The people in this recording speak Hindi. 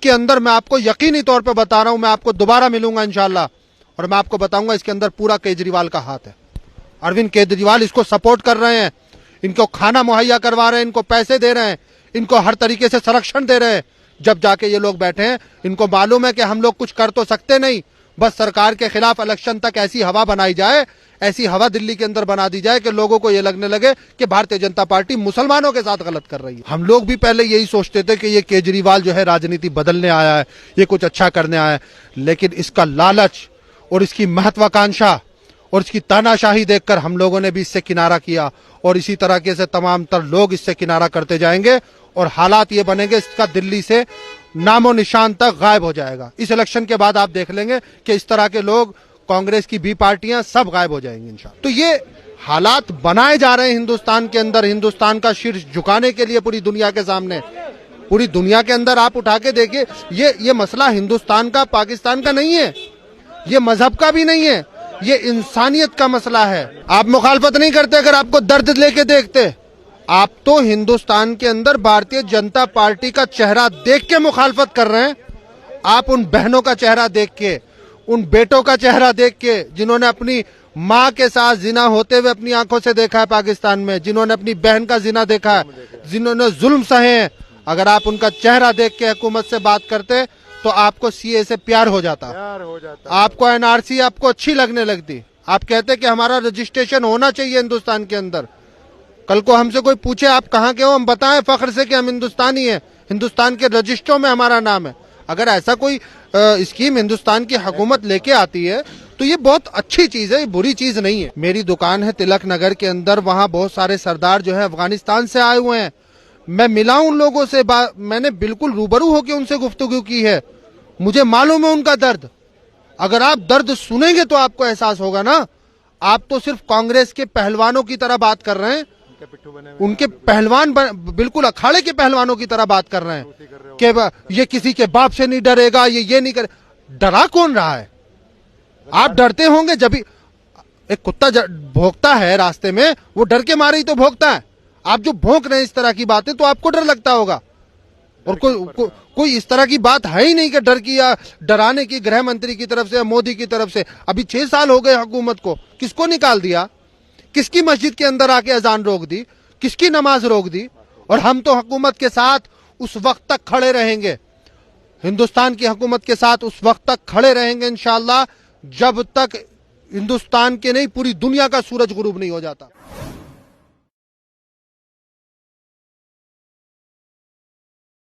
इसके अंदर मैं आपको यकीनी तौर पे बता रहा हूं, मैं आपको दोबारा मिलूंगा इंशाल्लाह और मैं आपको बताऊंगा इसके अंदर पूरा केजरीवाल का हाथ है। अरविंद केजरीवाल इसको सपोर्ट कर रहे हैं, इनको खाना मुहैया करवा रहे हैं, इनको पैसे दे रहे हैं, इनको हर तरीके से संरक्षण दे रहे हैं। जब जाके ये लोग बैठे हैं, इनको मालूम है कि हम लोग कुछ कर तो सकते नहीं, बस सरकार के खिलाफ इलेक्शन तक ऐसी हवा बनाई जाए, ऐसी हवा दिल्ली के अंदर बना दी जाए कि लोगों को ये लगने लगे कि भारतीय जनता पार्टी मुसलमानों के साथ गलत कर रही है। हम लोग भी पहले यही सोचते थे कि ये केजरीवाल जो है राजनीति बदलने आया है, ये कुछ अच्छा करने आया है, लेकिन इसका लालच और इसकी महत्वाकांक्षा और इसकी तानाशाही देखकर हम लोगों ने भी इससे किनारा किया और इसी तरीके से तमाम तर लोग इससे किनारा करते जाएंगे और हालात ये बनेंगे इसका दिल्ली से नामो निशान तक गायब हो जाएगा। इस इलेक्शन के बाद आप देख लेंगे कि इस तरह के लोग, कांग्रेस की भी पार्टियां सब गायब हो जाएंगी इंशाल्लाह। तो ये हालात बनाए जा रहे हैं हिंदुस्तान के अंदर, हिंदुस्तान का शीर्ष झुकाने के लिए पूरी दुनिया के सामने। पूरी दुनिया के अंदर आप उठा के देखिए, ये मसला हिंदुस्तान का, पाकिस्तान का नहीं है, ये मजहब का भी नहीं है, ये इंसानियत का मसला है। आप मुखालफत नहीं करते अगर आपको दर्द लेके देखते, आप तो हिंदुस्तान के अंदर भारतीय जनता पार्टी का चेहरा देख के मुखालफत कर रहे हैं। आप उन बहनों का चेहरा देख के, उन बेटों का चेहरा देख के, जिन्होंने अपनी माँ के साथ जिना होते हुए अपनी आंखों से देखा है पाकिस्तान में, जिन्होंने अपनी बहन का जिना देखा है, जिन्होंने जुल्म सहे हैं, अगर आप उनका चेहरा देख के हुकूमत से बात करते तो आपको सीए से प्यार हो जाता, आपको एनआरसी आपको अच्छी लगने लगती, आप कहते कि हमारा रजिस्ट्रेशन होना चाहिए हिंदुस्तान के अंदर। कल को हमसे कोई पूछे आप कहाँ के हो, हम बताएं फख्र से कि हम हिंदुस्तानी हैं, हिंदुस्तान के रजिस्ट्रों में हमारा नाम है। अगर ऐसा कोई स्कीम हिंदुस्तान की हुकूमत लेके आती है तो ये बहुत अच्छी चीज है, ये बुरी चीज नहीं है। मेरी दुकान है तिलक नगर के अंदर, वहाँ बहुत सारे सरदार जो है अफगानिस्तान से आए हुए हैं। मैं मिला उन लोगों से, मैंने बिल्कुल रूबरू होकर उनसे गुफ्तगू की है, मुझे मालूम है उनका दर्द। अगर आप दर्द सुनेंगे तो आपको एहसास होगा ना। आप तो सिर्फ कांग्रेस के पहलवानों की तरह बात कर रहे हैं, उनके पहलवान बिल्कुल अखाड़े के पहलवानों की तरह बात कर रहे हैं कि ये किसी के बाप से नहीं डरेगा, ये नहीं करे। डरा कौन रहा है? आप डरते होंगे जब भी एक कुत्ता भौंकता है रास्ते में, वो डर के मारे ही तो भौंकता है। आप जो भौंक रहे हैं इस तरह की बातें, तो आपको डर लगता होगा। और कोई इस तरह की बात है ही नहीं कि डर की या डराने की गृह मंत्री की तरफ से या मोदी की तरफ से। अभी 6 साल हो गए हुकूमत को, किसको निकाल दिया? किसकी मस्जिद के अंदर आके अजान रोक दी? किसकी नमाज रोक दी? और हम तो हुकूमत के साथ उस वक्त तक खड़े रहेंगे, हिंदुस्तान की हुकूमत के साथ उस वक्त तक खड़े रहेंगे इंशाअल्लाह, जब तक हिंदुस्तान के नहीं पूरी दुनिया का सूरज गुरूब नहीं हो जाता।